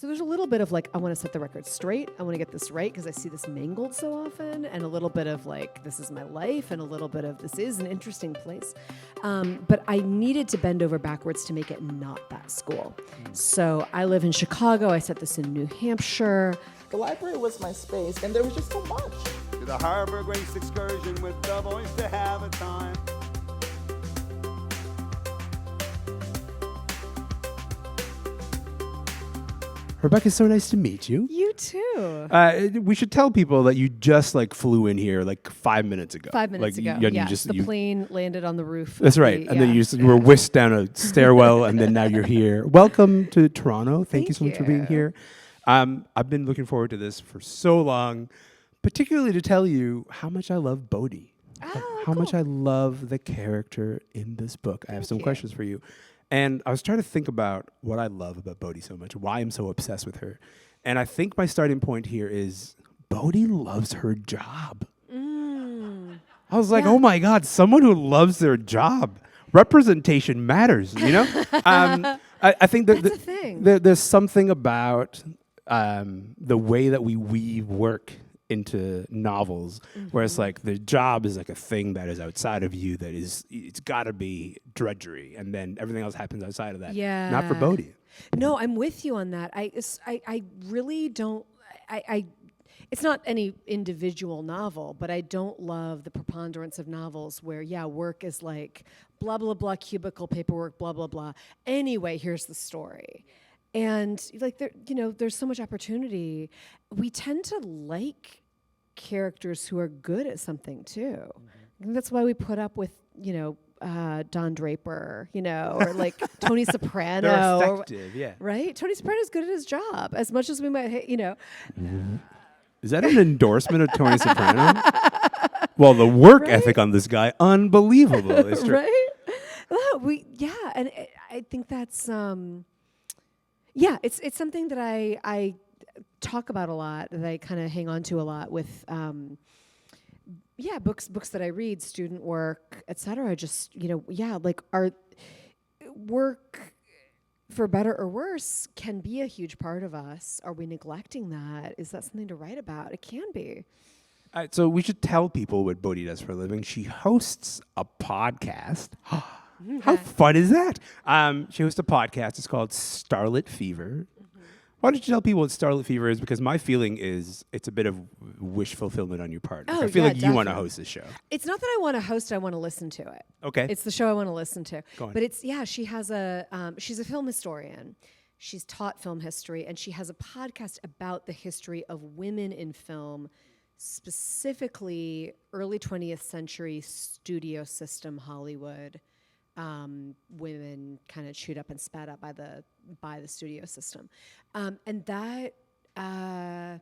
So there's a little bit of like, I want to set the record straight. I want to get this right because I see this mangled so often, and a little bit of like, this is my life, and a little bit of this is an interesting place. But I needed to bend over backwards to make it not that school. So I live in Chicago. I set this in New Hampshire. The library was my space, and there was just so much. To the Harbor Grace excursion with the boys to have a time. Rebecca, it's so nice to meet you. You too. We should tell people that you just like flew in here like 5 minutes ago. 5 minutes ago. The plane landed on the roof. That's right. And then you were whisked down a stairwell, and then now you're here. Welcome to Toronto. Thank you so much for being here. I've been looking forward to this for so long, particularly to tell you how much I love Bodhi. How much I love the character in this book. I have some questions for you. And I was trying to think about what I love about Bodhi so much, why I'm so obsessed with her. And I think my starting point here is Bodhi loves her job. I was like, oh my God, someone who loves their job. Representation matters, you know? I think that That's a thing. There's something about the way that we weave work into novels, where it's like the job is like a thing that is outside of you, that is, it's got to be drudgery, and then everything else happens outside of that. Yeah. Not for Bodhi. No, I'm with you on that. I really don't. It's not any individual novel, but I don't love the preponderance of novels where, work is like blah, blah, blah, cubicle, paperwork, blah, blah, blah. Anyway, here's the story. And like there's so much opportunity. We tend to like characters who are good at something too. I think that's why we put up with, Don Draper, or like Tony Soprano. They're effective, yeah. Right? Tony Soprano's good at his job, as much as we might hate, Is that an endorsement of Tony Soprano? Well, the work ethic on this guy, unbelievable. It's true. Right? Well, and I think that's it's something that I talk about a lot, that I kind of hang on to a lot with books that I read, student work, etc. Just like our work, for better or worse, can be a huge part of us. Are we neglecting that? Is that something to write about? It can be. All right, so we should tell people what Bodhi does for a living. She hosts a podcast. How fun is that? She hosts a podcast. It's called Starlit Fever. Why don't you tell people what Starlit Fever is? Because my feeling is it's a bit of wish fulfillment on your part. Oh, I feel like you want to definitely. host this show. It's not that I want to host; I want to listen to it. Okay. It's the show I want to listen to. Go on. But she has she's a film historian. She's taught film history, and she has a podcast about the history of women in film, specifically early 20th century studio system Hollywood. Women kind of chewed up and spat up by the studio system, and that that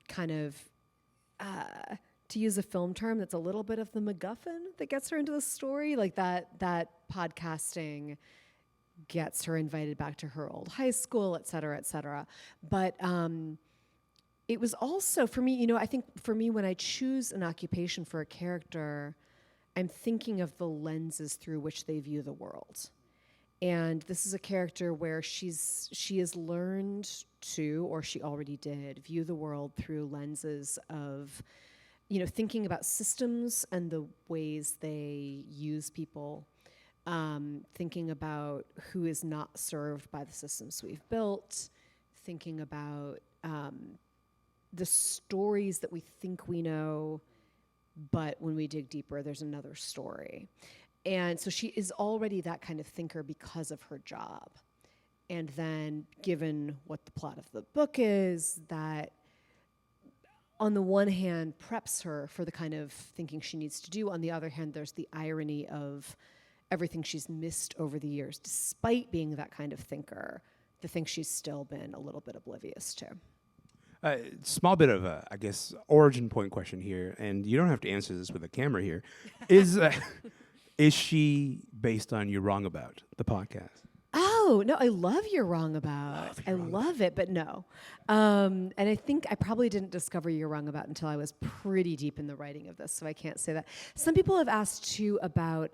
kind of to use a film term, that's a little bit of the MacGuffin that gets her into the story. Like that podcasting gets her invited back to her old high school, et cetera, et cetera. But it was also for me, I think for me, when I choose an occupation for a character, I'm thinking of the lenses through which they view the world. And this is a character where she has learned to, or she already did, view the world through lenses of, thinking about systems and the ways they use people, thinking about who is not served by the systems we've built, thinking about the stories that we think we know, but when we dig deeper, there's another story. And so she is already that kind of thinker because of her job. And then given what the plot of the book is, that on the one hand preps her for the kind of thinking she needs to do. On the other hand, there's the irony of everything she's missed over the years, despite being that kind of thinker, the things she's still been a little bit oblivious to. Small bit of a, I guess, origin point question here, and you don't have to answer this with a camera here. Is she based on You're Wrong About, the podcast? Oh, no, I love You're Wrong About. I love it, but no. And I think I probably didn't discover You're Wrong About until I was pretty deep in the writing of this, so I can't say that. Some people have asked, too, about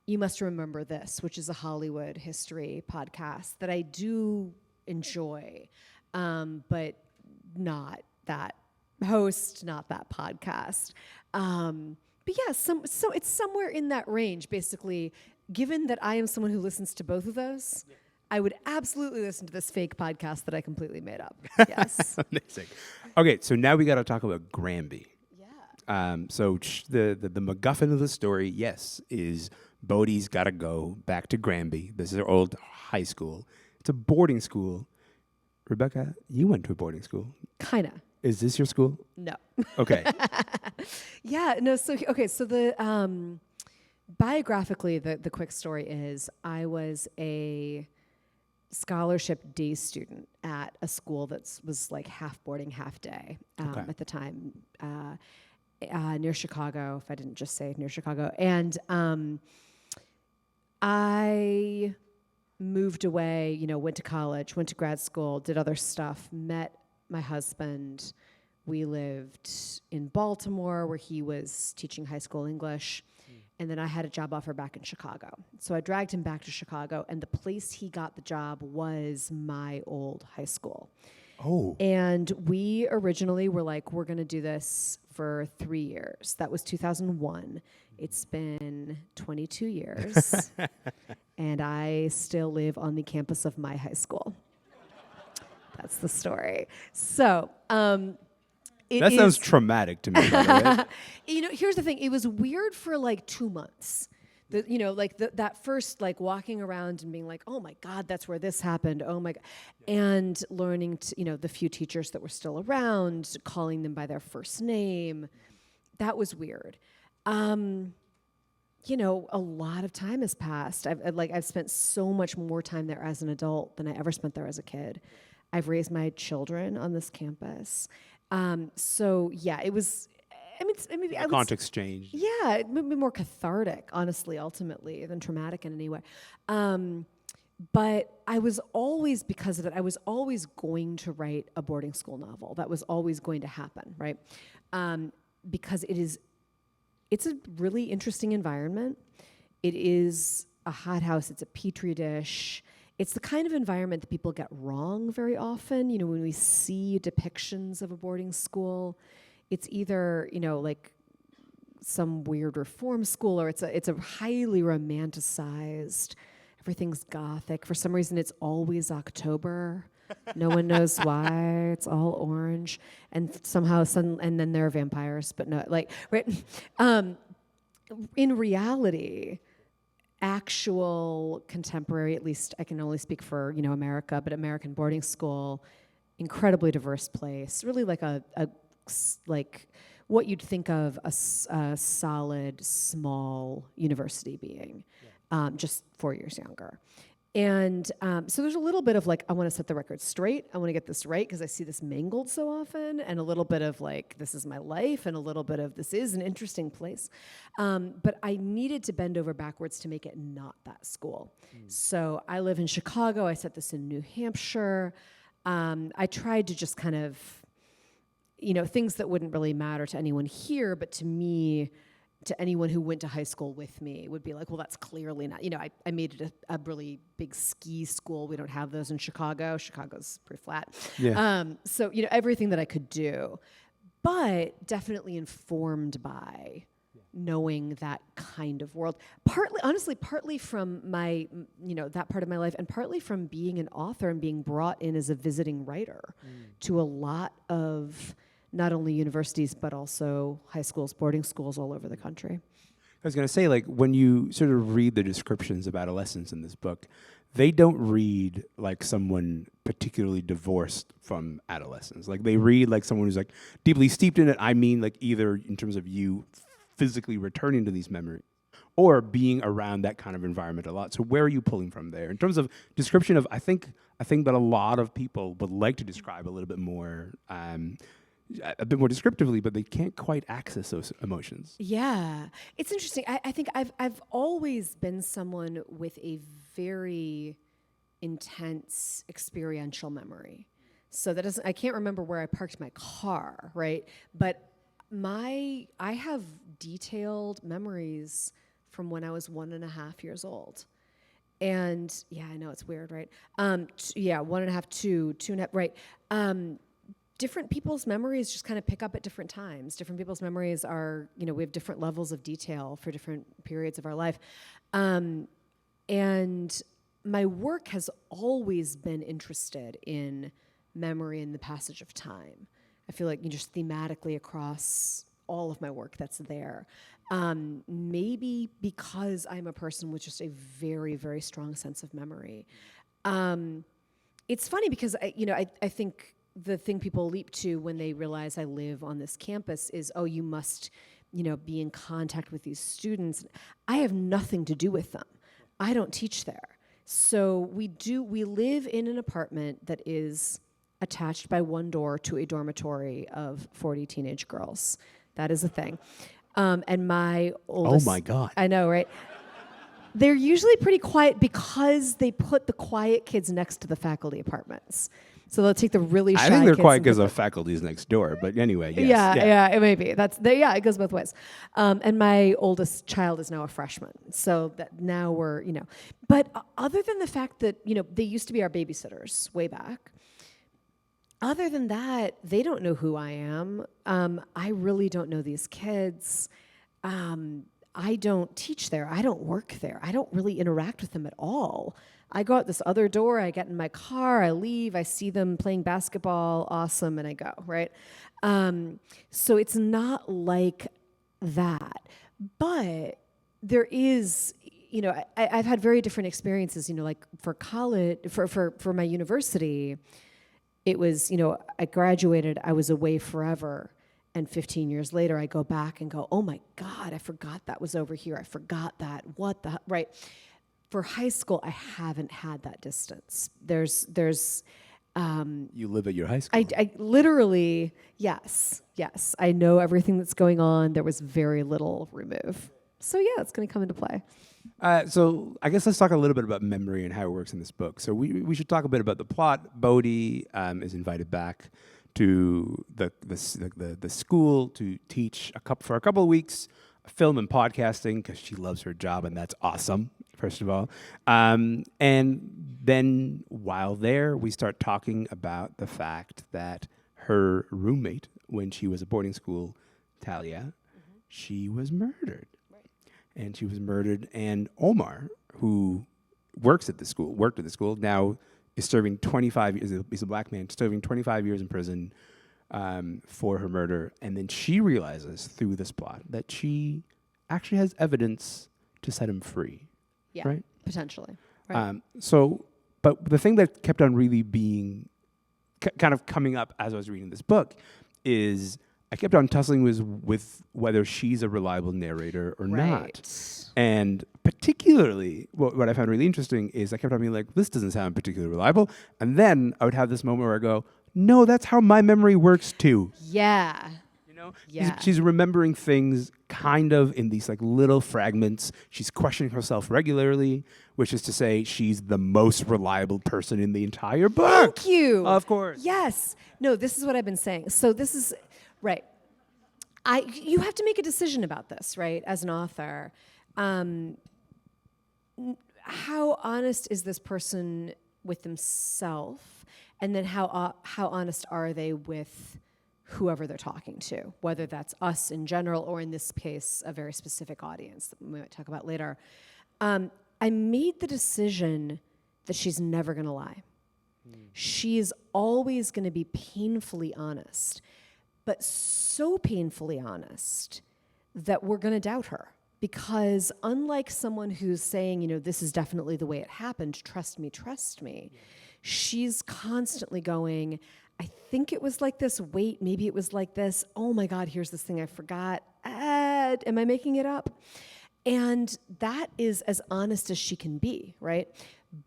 You Must Remember This, which is a Hollywood history podcast that I do enjoy, but not that host, not that podcast. But yeah, so it's somewhere in that range, basically. Given that I am someone who listens to both of those, I would absolutely listen to this fake podcast that I completely made up. Yes. Amazing. Okay, so now we got to talk about Granby. Yeah. So the MacGuffin of the story, yes, is Bodhi's got to go back to Granby. This is her old high school. It's a boarding school. Rebecca, you went to a boarding school. Kinda. Is this your school? No. Okay. Yeah. No. So the biographically, the quick story is I was a scholarship day student at a school that was like half boarding, half day at the time, near Chicago, if I didn't just say near Chicago. And I moved away, went to college, went to grad school, did other stuff, met my husband. We lived in Baltimore where he was teaching high school English. And then I had a job offer back in Chicago. So I dragged him back to Chicago, and the place he got the job was my old high school. Oh. And we originally were like, we're going to do this for 3 years. That was 2001. It's been 22 years, and I still live on the campus of my high school. That's the story. So, that sounds traumatic to me, by the way. Here's the thing. It was weird for like 2 months. That first, like walking around and being like, oh my God, that's where this happened. Oh my God. And learning to, the few teachers that were still around, calling them by their first name. That was weird. A lot of time has passed. I've spent so much more time there as an adult than I ever spent there as a kid. I've raised my children on this campus. So yeah, it was. The context changed. Yeah, it would be more cathartic, honestly, ultimately, than traumatic in any way. But I was always, because of it, I was always going to write a boarding school novel. That was always going to happen, right? Because it's a really interesting environment. It is a hothouse. It's a petri dish. It's the kind of environment that people get wrong very often. When we see depictions of a boarding school, it's either, like some weird reform school, or it's a highly romanticized, everything's gothic. For some reason, it's always October. No one knows why. It's all orange. And and then there are vampires, but no, right? In reality, actual contemporary, at least I can only speak for, America, but American boarding school, incredibly diverse place, really like like what you'd think of a solid, small university being, just 4 years younger. And so there's a little bit of like, I want to set the record straight. I want to get this right because I see this mangled so often, and a little bit of like, this is my life, and a little bit of this is an interesting place. But I needed to bend over backwards to make it not that school. So I live in Chicago. I set this in New Hampshire. I tried to just kind of, things that wouldn't really matter to anyone here, but to me, to anyone who went to high school with me, would be like, well, that's clearly not, I made it a really big ski school. We don't have those in Chicago. Chicago's pretty flat. Yeah. So, everything that I could do, but definitely informed by knowing that kind of world. Partly from my, that part of my life, and partly from being an author and being brought in as a visiting writer to a lot of not only universities, but also high schools, boarding schools all over the country. I was going to say, like, when you sort of read the descriptions of adolescence in this book, they don't read like someone particularly divorced from adolescence. Like, they read like someone who's like deeply steeped in it. I mean, like, either in terms of you physically returning to these memories or being around that kind of environment a lot. So where are you pulling from there? In terms of description of, I think that a lot of people would like to describe a little bit more, a bit more descriptively, but they can't quite access those emotions. Yeah, it's interesting. I think I've always been someone with a very intense experiential memory. So I can't remember where I parked my car, right? But I have detailed memories from when I was 1.5 years old. And yeah, I know it's weird, right? 1.5, 2.5, right. Different people's memories just kind of pick up at different times. Different people's memories are, we have different levels of detail for different periods of our life. And my work has always been interested in memory and the passage of time. I feel like just thematically across all of my work that's there. Maybe because I'm a person with just a very, very strong sense of memory. It's funny because I think the thing people leap to when they realize I live on this campus is, oh, you must, be in contact with these students. I have nothing to do with them. I don't teach there. So we live in an apartment that is attached by one door to a dormitory of 40 teenage girls. That is a thing. And my oldest... Oh my God. I know, right? They're usually pretty quiet because they put the quiet kids next to the faculty apartments. So they'll take the really shy kids. I think they're quiet because the faculty's next door. But anyway, yes. Yeah, it may be. It goes both ways. And my oldest child is now a freshman. So that now we're, But other than the fact that, they used to be our babysitters way back, other than that, they don't know who I am. I really don't know these kids. I don't teach there. I don't work there. I don't really interact with them at all. I go out this other door, I get in my car, I leave, I see them playing basketball, awesome, and I go, right? So it's not like that. But there is, I've had very different experiences, like for college, for my university, it was, I graduated, I was away forever. And 15 years later, I go back and go, oh my God, I forgot that was over here. I forgot that. What the, right? For high school, I haven't had that distance. There's. You live at your high school. I literally, yes. I know everything that's going on. There was very little remove. So yeah, it's going to come into play. So I guess let's talk a little bit about memory and how it works in this book. So we should talk a bit about the plot. Bodhi is invited back to the school to teach for a couple of weeks film and podcasting because she loves her job and that's awesome, first of all. And then while there, we start talking about the fact that her roommate, when she was at boarding school, Talia, she was murdered. Right. And she was murdered. And Omar, who worked at the school, now is serving 25 years. He's a black man serving 25 years in prison for her murder. And then she realizes through this plot that she actually has evidence to set him free. Yeah, right? Potentially. Right. But the thing that kept on really being kind of coming up as I was reading this book is I kept on tussling with whether she's a reliable narrator or not. And particularly, what I found really interesting is I kept on being like, this doesn't sound particularly reliable. And then I would have this moment where I go, no, that's how my memory works too. Yeah. Yeah. She's remembering things kind of in these like little fragments. She's questioning herself regularly, which is to say she's the most reliable person in the entire book. Thank you. Of course. Yes. No, this is what I've been saying. So this is, right. You have to make a decision about this, right, as an author. How honest is this person with themselves? And then how honest are they with whoever they're talking to, whether that's us in general or in this case, a very specific audience that we might talk about later. I made the decision that she's never going to lie. She's always going to be painfully honest, but so painfully honest that we're going to doubt her. Because unlike someone who's saying, this is definitely the way it happened, trust me, she's constantly going, I think it was like this. Wait, maybe it was like this. Oh my God, here's this thing I forgot. Am I making it up? And that is as honest as she can be, right?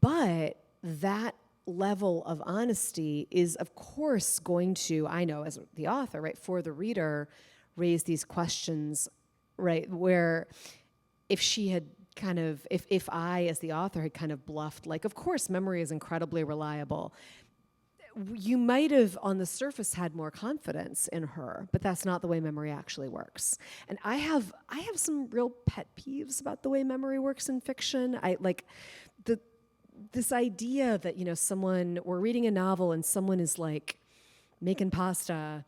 But that level of honesty is, of course, going to, I know as the author, right, for the reader, raise these questions, right, where if she had kind of, if I, as the author, had kind of bluffed, like, of course, memory is incredibly reliable. you might have on the surface had more confidence in her, but that's not the way memory actually works. And I have some real pet peeves about the way memory works in fiction. I like this idea that, we're reading a novel and someone is like making pasta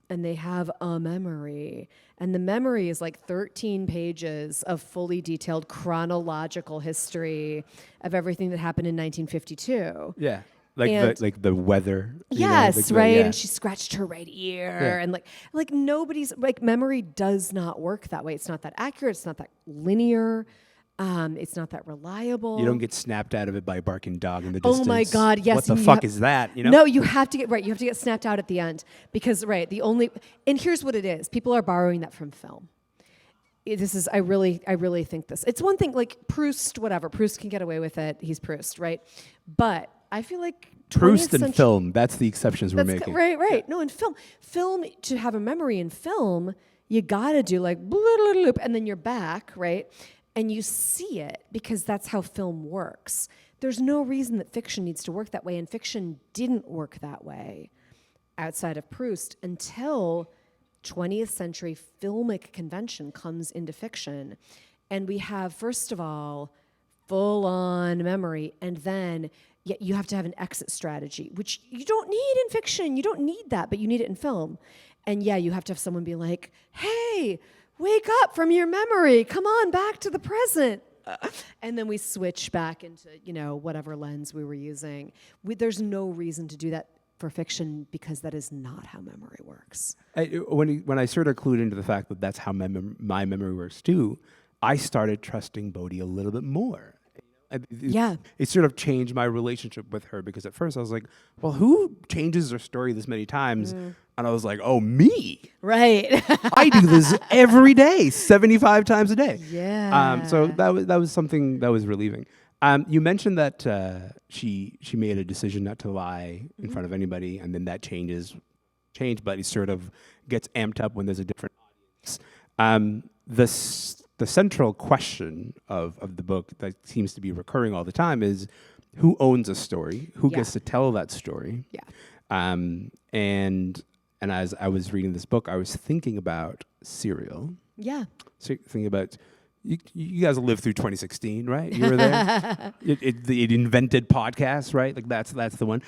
and they have a memory, and the memory is like 13 pages of fully detailed chronological history of everything that happened in 1952. Yeah. Like the weather. Yes, right. And she scratched her right ear, and like nobody's like memory does not work that way. It's not that accurate. It's not that linear. It's not that reliable. You don't get snapped out of it by a barking dog in the distance. Oh my God! Yes. What the fuck is that? No, you have to get right. You have to get snapped out at the end because and here's what it is. People are borrowing that from film. I really think this. It's one thing like Proust, whatever. Proust can get away with it. He's Proust, right? But I feel like Proust and film, that's the exceptions we're making. Right. Yeah. No, in film, to have a memory in film, you gotta do like bloop, and then you're back, right? And you see it because that's how film works. There's no reason that fiction needs to work that way, and fiction didn't work that way outside of Proust until 20th century filmic convention comes into fiction. And we have, first of all, full-on memory, and then you have to have an exit strategy, which you don't need in fiction. You don't need that, but you need it in film. And you have to have someone be like, hey, wake up from your memory. Come on, back to the present. And then we switch back into, whatever lens we were using. There's no reason to do that for fiction because that is not how memory works. When I sort of clued into the fact that that's how my memory works too, I started trusting Bodhi a little bit more. It sort of changed my relationship with her because at first I was like, well, who changes their story this many times? And I was like, oh, me. Right. I do this every day, 75 times a day. Yeah. So that was something that was relieving. You mentioned that she made a decision not to lie in front of anybody, and then that change, but it sort of gets amped up when there's a different audience. The central question of the book that seems to be recurring all the time is who owns a story, who gets to tell that story. Yeah. And as I was reading this book, I was thinking about Serial. Yeah. So thinking about you guys lived through 2016, right? You were there. It invented podcasts, right? Like that's the one.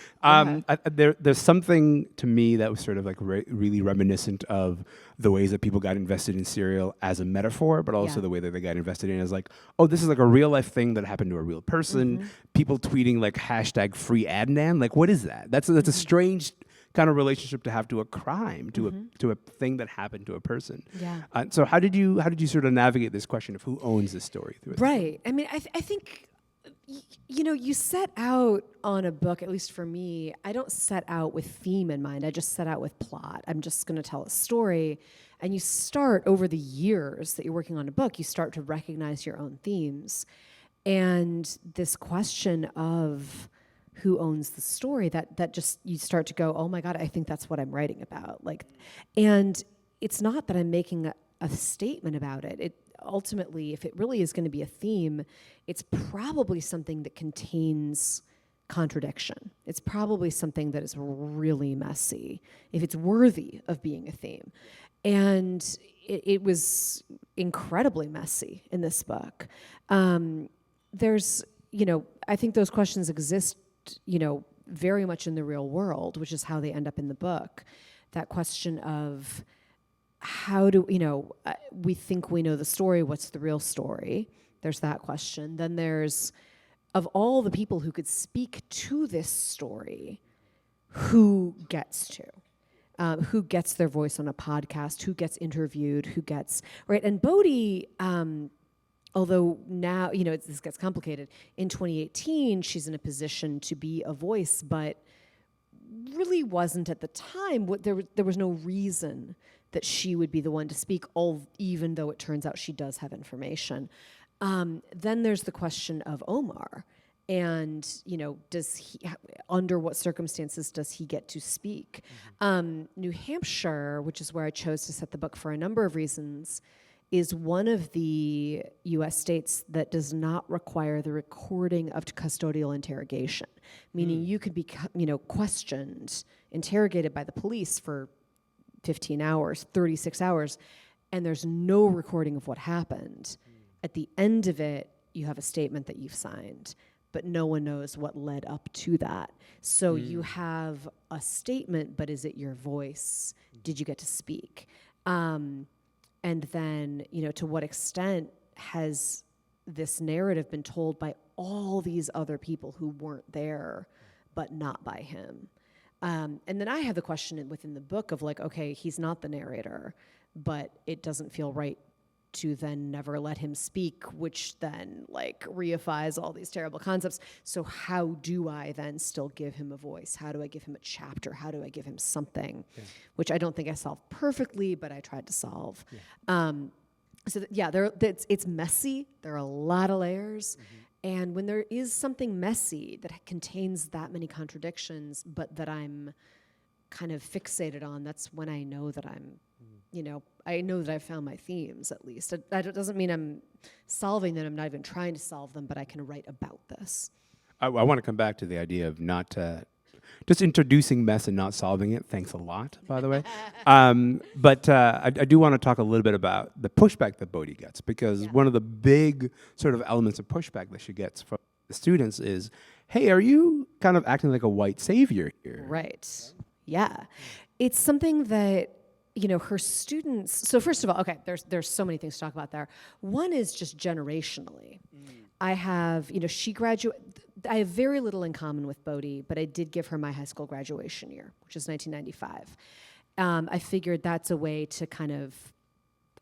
There's something to me that was sort of like really reminiscent of the ways that people got invested in Serial as a metaphor, but also the way that they got invested in as like, oh, this is like a real life thing that happened to a real person. People tweeting like hashtag free Adnan. Like, what is that? That's a strange kind of relationship to have to a crime, to a thing that happened to a person. Yeah. So how did you sort of navigate this question of who owns this story? Right. I mean, I think, you set out on a book, at least for me, I don't set out with theme in mind. I just set out with plot. I'm just going to tell a story. And you start over the years that you're working on a book, you start to recognize your own themes. And this question of who owns the story, that just, you start to go, oh my God, I think that's what I'm writing about. Like, and it's not that I'm making a statement about it. It ultimately, if it really is going to be a theme, it's probably something that contains contradiction. It's probably something that is really messy, if it's worthy of being a theme. And it was incredibly messy in this book. There's, I think those questions exist very much in the real world, which is how they end up in the book. That question of how do, we think we know the story, what's the real story? There's that question. Then there's, of all the people who could speak to this story, who gets to? Who gets their voice on a podcast? Who gets interviewed? Who gets, right? And Bodhi, although now, this gets complicated. In 2018, she's in a position to be a voice, but really wasn't at the time. There was no reason that she would be the one to speak, even though it turns out she does have information. Then there's the question of Omar. And, does he, under what circumstances does he get to speak? New Hampshire, which is where I chose to set the book for a number of reasons, is one of the U.S. states that does not require the recording of custodial interrogation, meaning you could be, questioned, interrogated by the police for 15 hours, 36 hours, and there's no recording of what happened. At the end of it, you have a statement that you've signed, but no one knows what led up to that. So you have a statement, but is it your voice? Did you get to speak? And then, to what extent has this narrative been told by all these other people who weren't there, but not by him? And then I have the question within the book of like, okay, he's not the narrator, but it doesn't feel right to then never let him speak, which then like reifies all these terrible concepts. So how do I then still give him a voice? How do I give him a chapter? How do I give him something? Which I don't think I solved perfectly, but I tried to solve. It's messy. There are a lot of layers. And when there is something messy that contains that many contradictions, but that I'm kind of fixated on, that's when I know that I'm, I know that I've found my themes at least. That doesn't mean I'm solving them. I'm not even trying to solve them, but I can write about this. I want to come back to the idea of not just introducing mess and not solving it. Thanks a lot, by the way. But I do want to talk a little bit about the pushback that Bodhi gets, because one of the big sort of elements of pushback that she gets from the students is, hey, are you kind of acting like a white savior here? Right. Yeah. It's something that, her students, so first of all, okay, there's so many things to talk about there. One is just generationally. I have, I have very little in common with Bodhi, but I did give her my high school graduation year, which is 1995. I figured that's a way to kind of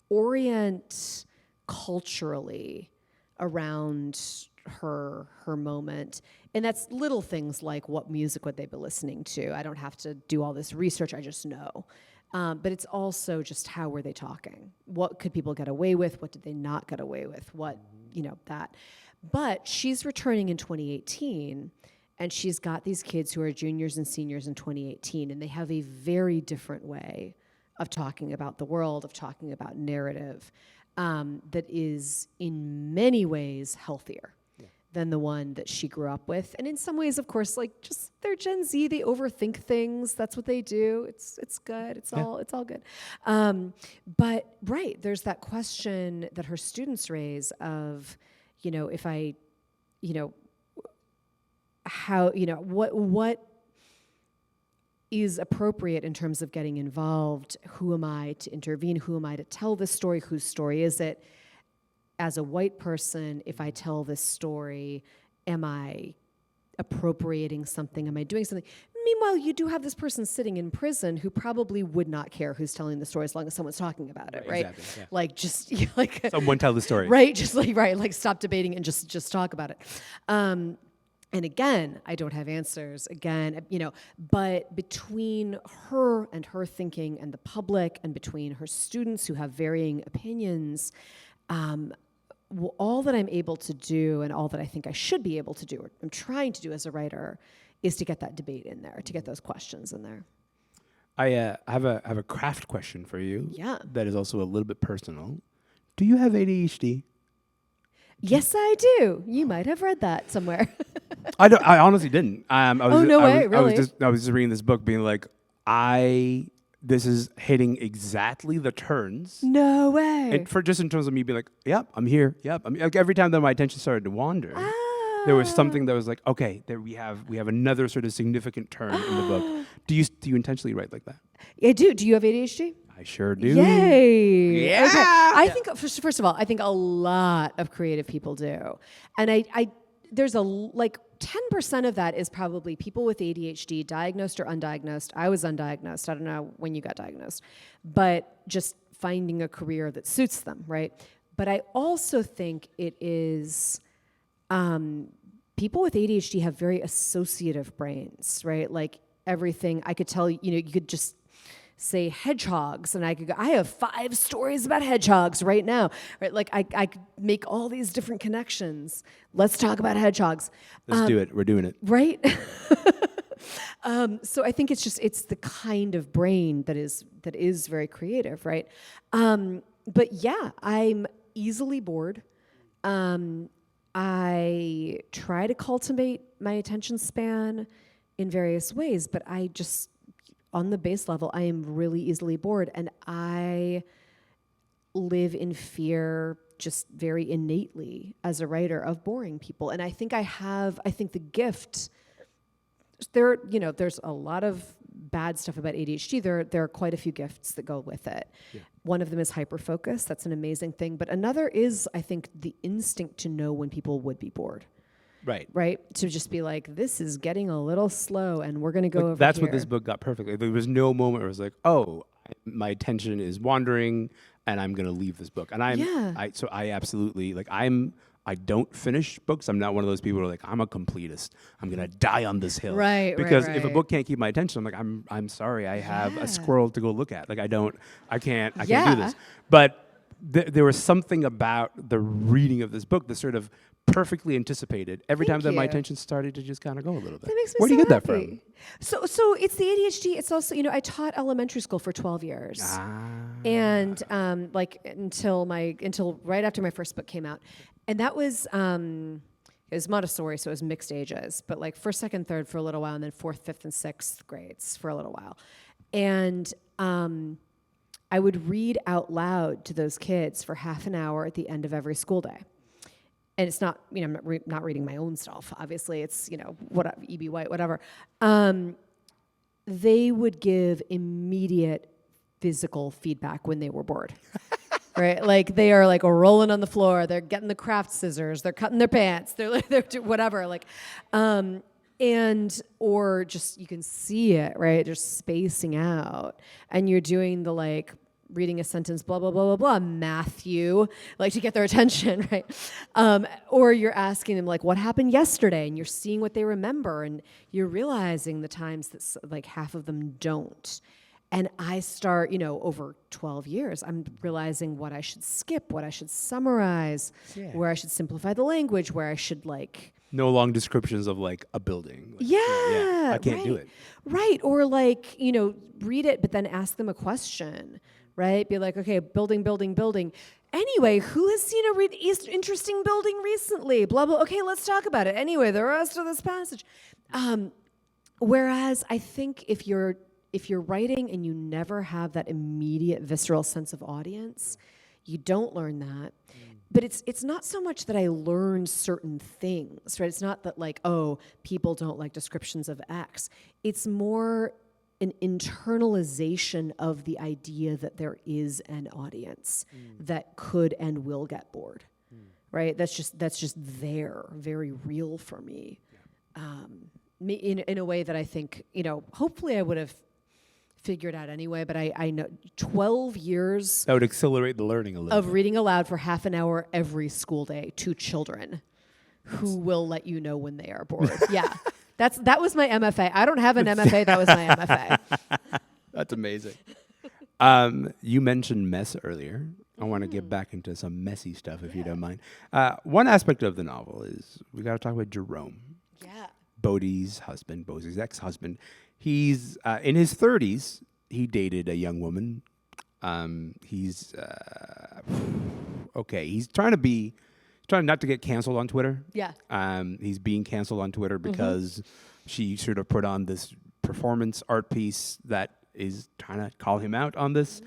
orient culturally around her moment. And that's little things like what music would they be listening to. I don't have to do all this research, I just know. But it's also just how were they talking? What could people get away with? What did they not get away with? What, that. But she's returning in 2018, and she's got these kids who are juniors and seniors in 2018, and they have a very different way of talking about the world, of talking about narrative, that is in many ways healthier than the one that she grew up with. And in some ways, of course, like just they're Gen Z, they overthink things. That's what they do. It's good. It's all good. But right, there's that question that her students raise of, if I, how, what is appropriate in terms of getting involved? Who am I to intervene? Who am I to tell this story? Whose story is it? As a white person, if I tell this story, am I appropriating something? Am I doing something? Meanwhile, you do have this person sitting in prison who probably would not care who's telling the story as long as someone's talking about it, right? Exactly, yeah. Like just like Someone tell the story, right? Just like stop debating and just talk about it. And again, I don't have answers. Again, but between her and her thinking and the public, and between her students who have varying opinions. All that I'm able to do, and all that I think I should be able to do, or I'm trying to do as a writer, is to get that debate in there, to get those questions in there. I have a craft question for you. Yeah. That is also a little bit personal. Do you have ADHD? Yes, I do. You might have read that somewhere. I honestly didn't. No way, really? I was just reading this book, being like, this is hitting exactly the turns. No way. And for just in terms of me being like, yep, I'm here. Yep. Like every time that my attention started to wander, there was something that was like, okay, there we have another sort of significant turn in the book. Do you intentionally write like that? I do. Do you have ADHD? I sure do. Yay. Yeah. Okay. I think, first of all, I think a lot of creative people do. And I there's 10% of that is probably people with ADHD, diagnosed or undiagnosed. I was undiagnosed. I don't know when you got diagnosed. But just finding a career that suits them, right? But I also think it is people with ADHD have very associative brains, right? Like everything, I could tell you could just say hedgehogs, and I could go, I have 5 stories about hedgehogs right now, right? Like I could make all these different connections. Let's talk about hedgehogs. Let's do it. We're doing it. Right? So I think it's the kind of brain that is very creative, right? But yeah, I'm easily bored. I try to cultivate my attention span in various ways, but I just, on the base level, I am really easily bored, and I live in fear just very innately as a writer of boring people. And I think the gift, there's a lot of bad stuff about ADHD. There are quite a few gifts that go with it. Yeah. One of them is hyperfocus. That's an amazing thing. But another is, I think, the instinct to know when people would be bored. Right? To just be like, this is getting a little slow and we're going to go over that's here. what this book got perfectly. There was no moment where it was like, oh, my attention is wandering and I'm going to leave this book. And I absolutely, I don't finish books. I'm not one of those people who are like, I'm a completist. I'm going to die on this hill. Right. Because if a book can't keep my attention, I'm like, I'm sorry, I have a squirrel to go look at. Like, I can't do this. But there was something about the reading of this book that sort of perfectly anticipated every time that my attention started to just kind of go a little bit. That makes me Where do you get that from? So it's the ADHD. It's also, I taught elementary school for 12 years. And until right after my first book came out. And that was, it was Montessori, so it was mixed ages, but like first, second, third for a little while, and then fourth, fifth, and sixth grades for a little while. And I would read out loud to those kids for half an hour at the end of every school day. And it's not, I'm not reading my own stuff. Obviously, it's, whatever, E.B. White, whatever. They would give immediate physical feedback when they were bored. Right? Like they are like rolling on the floor. They're getting the craft scissors. They're cutting their pants. They're whatever. Or just, you can see it, right? Just spacing out. And you're doing the reading a sentence, blah, blah, blah, blah, blah, Matthew, to get their attention, right? Or you're asking them, what happened yesterday? And you're seeing what they remember, and you're realizing the times that, half of them don't. And I start, over 12 years, I'm realizing what I should skip, what I should summarize, where I should simplify the language, where I should, no long descriptions of, a building. I can't do it. Right. Or, read it, but then ask them a question. Right? Be like, okay, building. Anyway, who has seen a interesting building recently? Blah, blah. Okay, let's talk about it. Anyway, the rest of this passage. Whereas I think if you're writing and you never have that immediate visceral sense of audience, you don't learn that. But it's not so much that I learn certain things, right? It's not that people don't like descriptions of X. It's more an internalization of the idea that there is an audience that could and will get bored, right? That's just there, very real for me, in a way that I think, hopefully I would have figured out anyway, but I know 12 years that would accelerate the learning a little of bit. Reading aloud for half an hour every school day to children who will let you know when they are bored. Yeah. That was my MFA. I don't have an MFA. That was my MFA. That's amazing. You mentioned mess earlier. I want to get back into some messy stuff, if you don't mind. One aspect of the novel is we got to talk about Jerome. Yeah. Bodhi's ex-husband. He's in his 30s. He dated a young woman. He's okay. He's trying not to get canceled on Twitter. Yeah. He's being canceled on Twitter because she sort of put on this performance art piece that is trying to call him out on this.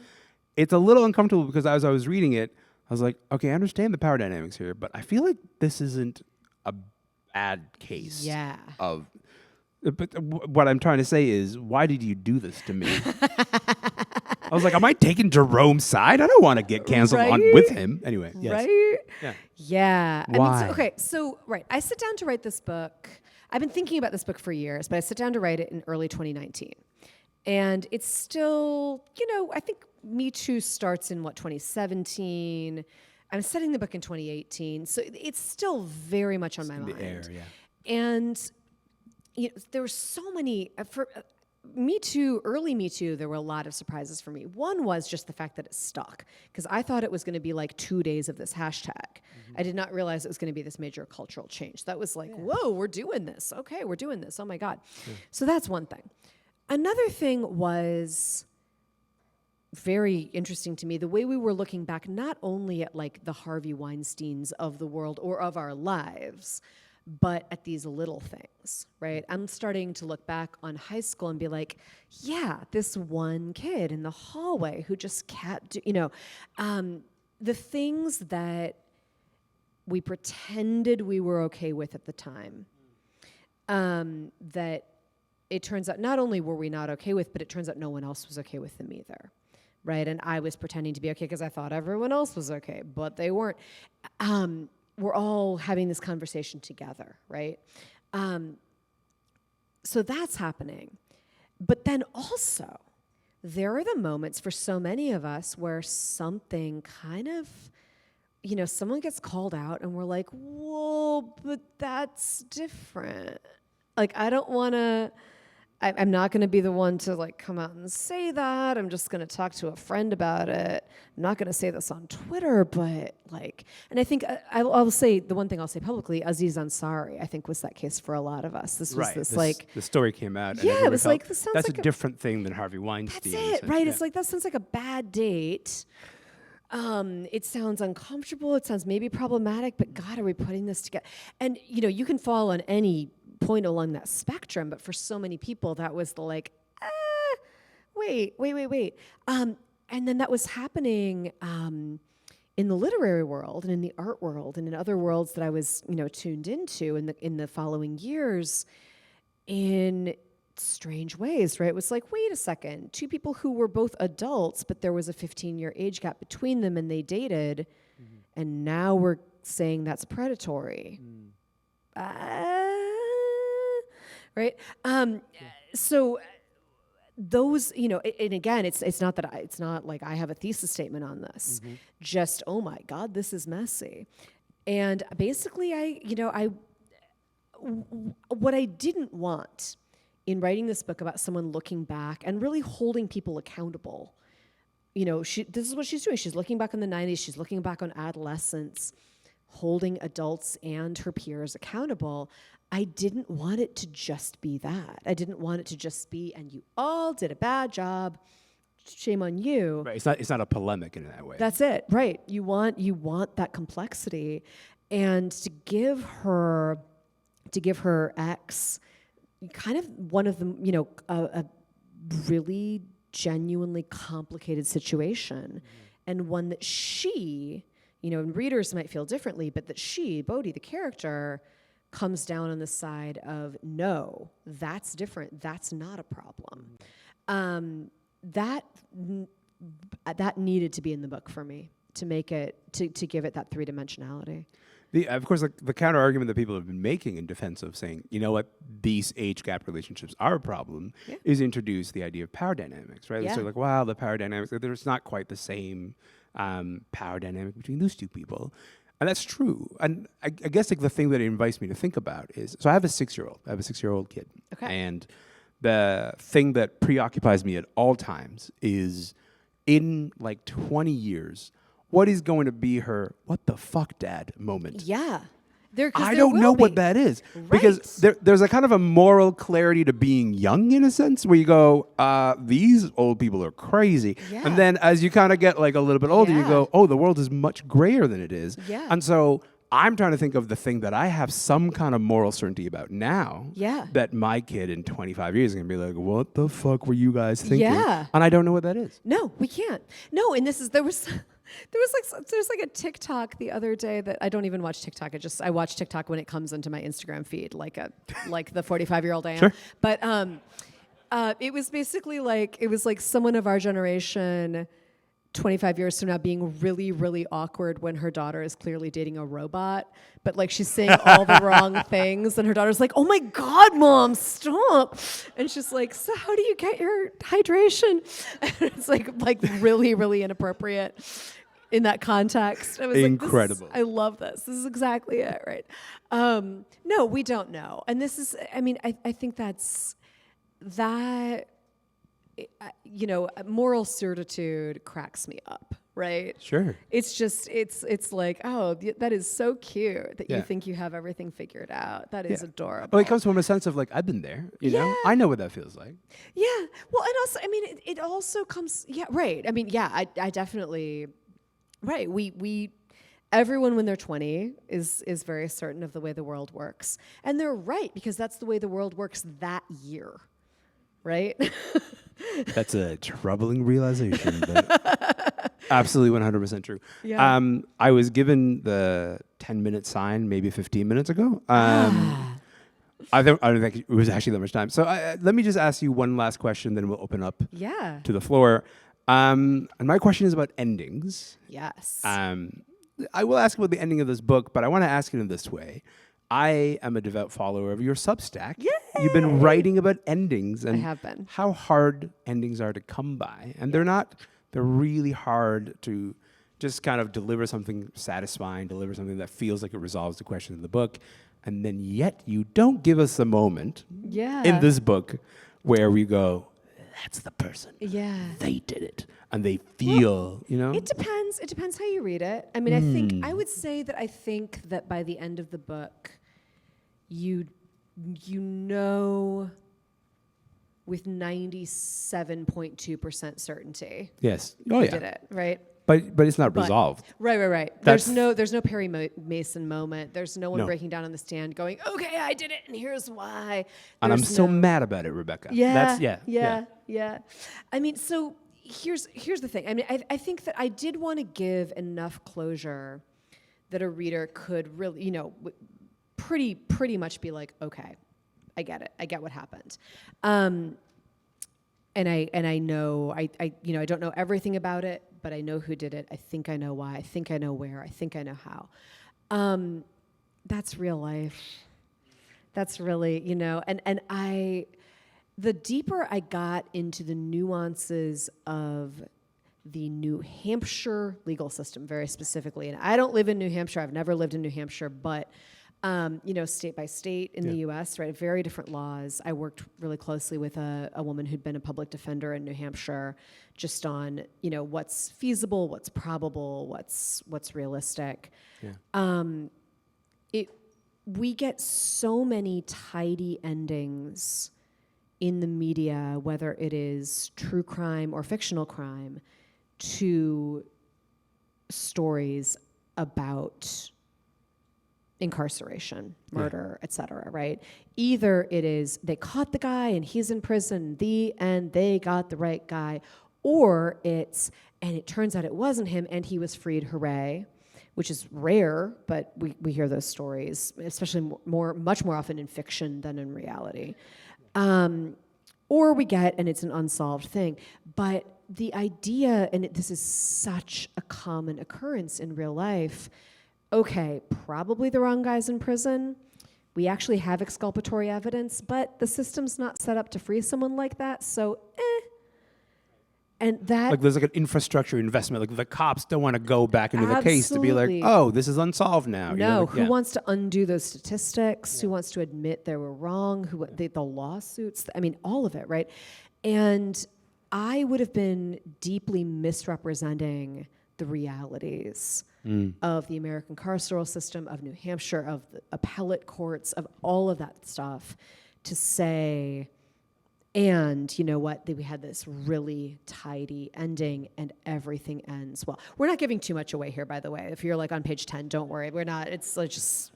It's a little uncomfortable because as I was reading it, I was like, okay, I understand the power dynamics here, but I feel like this isn't a bad case. Yeah. But what I'm trying to say is, why did you do this to me? I was like, am I taking Jerome's side? I don't want to get canceled with him. Anyway, yes. Right? Yeah. Why? I sit down to write this book. I've been thinking about this book for years, but I sit down to write it in early 2019. And it's still, I think Me Too starts in 2017. I'm setting the book in 2018. So it's still very much on my mind. The air, yeah. And there were so many, for Me Too, early Me Too, there were a lot of surprises for me. One was just the fact that it stuck, because I thought it was going to be 2 days of this hashtag. I did not realize it was going to be this major cultural change. That was whoa, we're doing this. Okay, we're doing this. Oh my God. Yeah. So that's one thing. Another thing was very interesting to me, the way we were looking back, not only at like the Harvey Weinsteins of the world or of our lives, but at these little things, right? I'm starting to look back on high school and be like, yeah, this one kid in the hallway who just kept, the things that we pretended we were okay with at the time, that it turns out not only were we not okay with, but it turns out no one else was okay with them either, right? And I was pretending to be okay because I thought everyone else was okay, but they weren't. We're all having this conversation together, right? So that's happening. But then also, there are the moments for so many of us where something kind of, someone gets called out and we're like, whoa, but that's different. Like, I don't want to, I'm not going to be the one to like come out and say that. I'm just going to talk to a friend about it. I'm not going to say this on Twitter, but like, and I think I'll say, the one thing I'll say publicly, Aziz Ansari, I think was that case for a lot of us. This was the story came out. And yeah, it was like, this sounds that's like a different thing than Harvey Weinstein. That's it, right? Yeah. It's like, that sounds like a bad date. It sounds uncomfortable. It sounds maybe problematic, but God, are we putting this together? And, you can fall on any point along that spectrum, but for so many people, that was the like, wait. And then that was happening in the literary world and in the art world and in other worlds that I was, tuned into in the following years in strange ways, right? It was like, wait a second, two people who were both adults, but there was a 15-year age gap between them and they dated, and now we're saying that's predatory. Right? So those, and again, it's not that it's not like I have a thesis statement on this. Just, oh my God, this is messy. And basically, what I didn't want in writing this book about someone looking back and really holding people accountable, this is what she's doing. She's looking back on the 90s. She's looking back on adolescence, holding adults and her peers accountable. I didn't want it to just be that. I didn't want it to just be, and you all did a bad job, shame on you. Right. It's not a polemic in that way. That's it. Right. You want that complexity, and to give her ex kind of one of the, a really genuinely complicated situation, and one that she, and readers might feel differently, but that she, Bodhi, the character, comes down on the side of, no, that's different. That's not a problem. That needed to be in the book for me to make it, to give it that three-dimensionality. Of course, like the counter argument that people have been making in defense of saying, you know what, these age gap relationships are a problem, is introduce the idea of power dynamics, right? Yeah. So like, wow, the power dynamics, there's not quite the same power dynamic between those two people. And that's true. And I guess like the thing that it invites me to think about is, so I have a 6-year-old kid. Okay. And the thing that preoccupies me at all times is, in like 20 years, what is going to be her "what the fuck, Dad" moment? Yeah. I don't know what that is. Right. Because there's a kind of a moral clarity to being young, in a sense, where you go, these old people are crazy. Yeah. And then as you kind of get like a little bit older, you go, oh, the world is much grayer than it is. Yeah. And so I'm trying to think of the thing that I have some kind of moral certainty about now, that my kid in 25 years is going to be like, what the fuck were you guys thinking? Yeah. And I don't know what that is. No, we can't. No, and there was like a TikTok the other day that I don't even watch TikTok. I watch TikTok when it comes into my Instagram feed, like the 45-year-old I am. Sure. But it was basically like, it was like someone of our generation 25 years from now being really, really awkward when her daughter is clearly dating a robot, but like she's saying all the wrong things, and her daughter's like, oh my God, Mom, stop. And she's like, so how do you get your hydration? And it's like really, really inappropriate in that context. I was incredible. I love this. This is exactly it, right? No, we don't know. And this is, I think that's that. Moral certitude cracks me up, right? Sure. It's just, it's like, oh, that is so cute that Yeah. you think you have everything figured out. That is Yeah. adorable. Well, it comes from a sense of like, I've been there, you know? Yeah. I know what that feels like. Yeah. Well, and also, I mean, it also comes, yeah, right. I mean, yeah, I definitely, right. We, everyone when they're 20 is very certain of the way the world works. And they're right, because that's the way the world works that year, right? That's a troubling realization, but absolutely 100% true. Yeah. I was given the 10-minute sign maybe 15 minutes ago. I don't think it was actually that much time. So let me just ask you one last question, then we'll open up Yeah. to the floor. And my question is about endings. Yes. I will ask about the ending of this book, but I want to ask it in this way. I am a devout follower of your Substack. Yay! You've been writing about endings and have been. how hard endings are to come by. And they're really hard to just kind of deliver something satisfying, deliver something that feels like it resolves the question of the book. And then yet you don't give us a moment Yeah. in this book where we go, that's the person. Yeah. They did it. And they feel, you know? It depends. It depends how you read it. I mean, I would say that I think that by the end of the book, you know with 97.2% certainty Yes. Oh, who yeah. did it, right? But it's not But- resolved. Right. That's- There's no Perry Mason moment. There's no one No. breaking down on the stand going, "Okay, I did it, and here's why." And I'm There's so no- mad about it, Rebecca. Yeah, That's, yeah. I mean, so here's the thing. I mean, I think that I did want to give enough closure that a reader could really, pretty much be like, okay, I get it. I get what happened. And I know I don't know everything about it, but I know who did it. I think I know why. I think I know where. I think I know how. That's real life. That's really, the deeper I got into the nuances of the New Hampshire legal system, very specifically, and I don't live in New Hampshire. I've never lived in New Hampshire, but state by state in the U.S., right? Very different laws. I worked really closely with a woman who'd been a public defender in New Hampshire, just on what's feasible, what's probable, what's realistic. Yeah. We get so many tidy endings in the media, whether it is true crime or fictional crime, to stories about incarceration, murder, et cetera, right? Either it is they caught the guy and he's in prison, and they got the right guy, or and it turns out it wasn't him and he was freed, hooray, which is rare, but we hear those stories, especially much more often in fiction than in reality. Or we get, and it's an unsolved thing, but the idea, and this is such a common occurrence in real life, okay, probably the wrong guy's in prison. We actually have exculpatory evidence, but the system's not set up to free someone like that, so And that... Like there's like an infrastructure investment. Like the cops don't want to go back into the case to be like, Absolutely. oh, this is unsolved now. No, who wants to undo those statistics? Who wants to admit they were wrong? The lawsuits? I mean, all of it, right? And I would have been deeply misrepresenting the realities of the American carceral system, of New Hampshire, of the appellate courts, of all of that stuff, to say, and you know what, we had this really tidy ending and everything ends well. We're not giving too much away here, by the way. If you're like on page 10, don't worry. We're not, it's like just,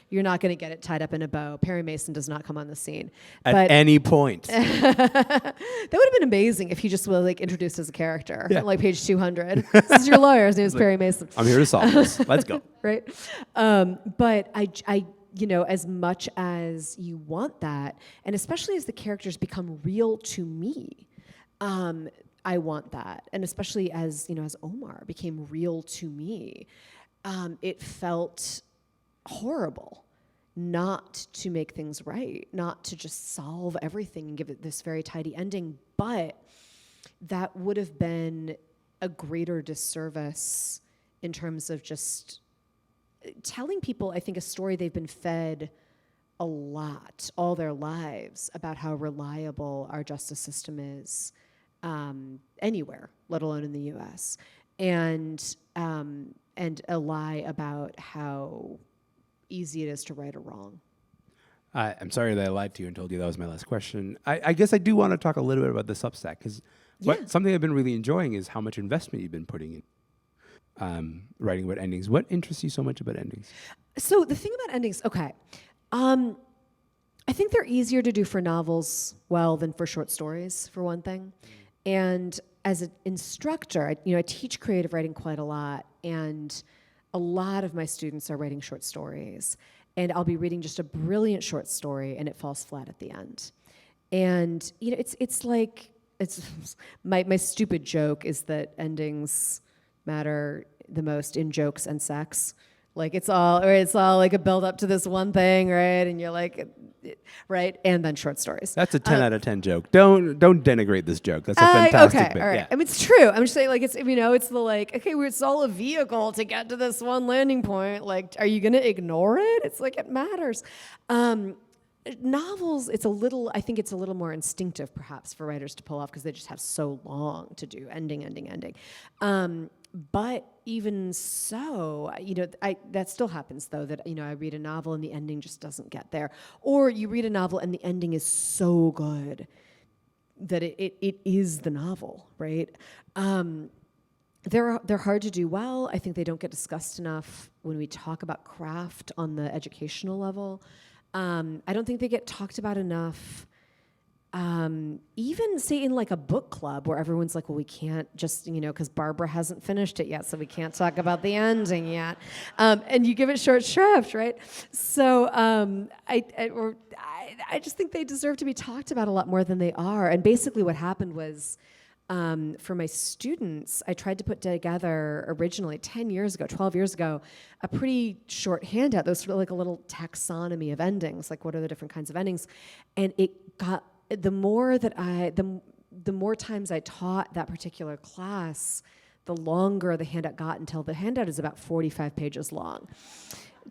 you're not going to get it tied up in a bow. Perry Mason does not come on the scene. At any point. That would have been amazing if he just was like introduced as a character, like page 200. This is your lawyer. His name is Perry Mason. I'm here to solve this. Let's go. Right? But I, as much as you want that, and especially as the characters become real to me, I want that. And especially as, as Omar became real to me, it felt horrible not to make things right, not to just solve everything and give it this very tidy ending. But that would have been a greater disservice in terms of just telling people, I think, a story they've been fed a lot all their lives about how reliable our justice system is anywhere, let alone in the U.S. and a lie about how easy it is to right or wrong. I'm sorry that I lied to you and told you that was my last question. I guess I do want to talk a little bit about the Substack, because something I've been really enjoying is how much investment you've been putting in writing about endings. What interests you so much about endings? So the thing about endings, okay, I think they're easier to do for novels, than for short stories, for one thing. And as an instructor, I teach creative writing quite a lot, and a lot of my students are writing short stories. And I'll be reading just a brilliant short story, and it falls flat at the end. And it's like my stupid joke is that endings matter the most in jokes and sex. Like it's all like a build up to this one thing, right? And you're like, right? And then short stories. That's a 10 out of 10 joke. Don't denigrate this joke. That's a fantastic okay, bit. all right. Yeah. I mean, it's true. I'm just saying, like, it's it's the like, okay, it's all a vehicle to get to this one landing point. Like, are you going to ignore it? It's like it matters. Novels, I think it's a little more instinctive, perhaps, for writers to pull off because they just have so long to do ending. But even so, that still happens, though, that, I read a novel and the ending just doesn't get there. Or you read a novel and the ending is so good that it is the novel, right? They're hard to do well. I think they don't get discussed enough when we talk about craft on the educational level. I don't think they get talked about enough. Even say in like a book club where everyone's like, well, we can't just, because Barbara hasn't finished it yet, so we can't talk about the ending yet. And you give it short shrift, right? So I just think they deserve to be talked about a lot more than they are. And basically what happened was, for my students, I tried to put together originally 10 years ago, 12 years ago, a pretty short handout that was sort of like a little taxonomy of endings, like what are the different kinds of endings. And it got, the more times I taught that particular class, the longer the handout got, until the handout is about 45 pages long,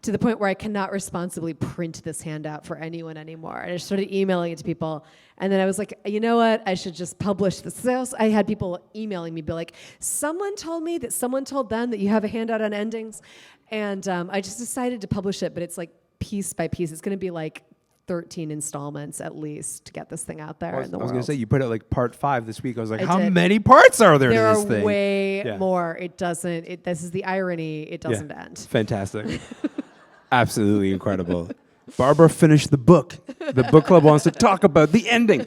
to the point where I cannot responsibly print this handout for anyone anymore. And I just started emailing it to people. And then I was like, you know what? I should just publish this. So I had people emailing me, be like, someone told me that someone told them that you have a handout on endings. And I just decided to publish it, but it's like piece by piece. It's going to be like 13 installments at least to get this thing out there in the world. I was going to say, you put out like part 5 this week. I was like, how did. many parts are there to this thing? There are way more. It doesn't, this is the irony, it doesn't end. Fantastic. Absolutely incredible. Barbara finished the book. The book club wants to talk about the ending.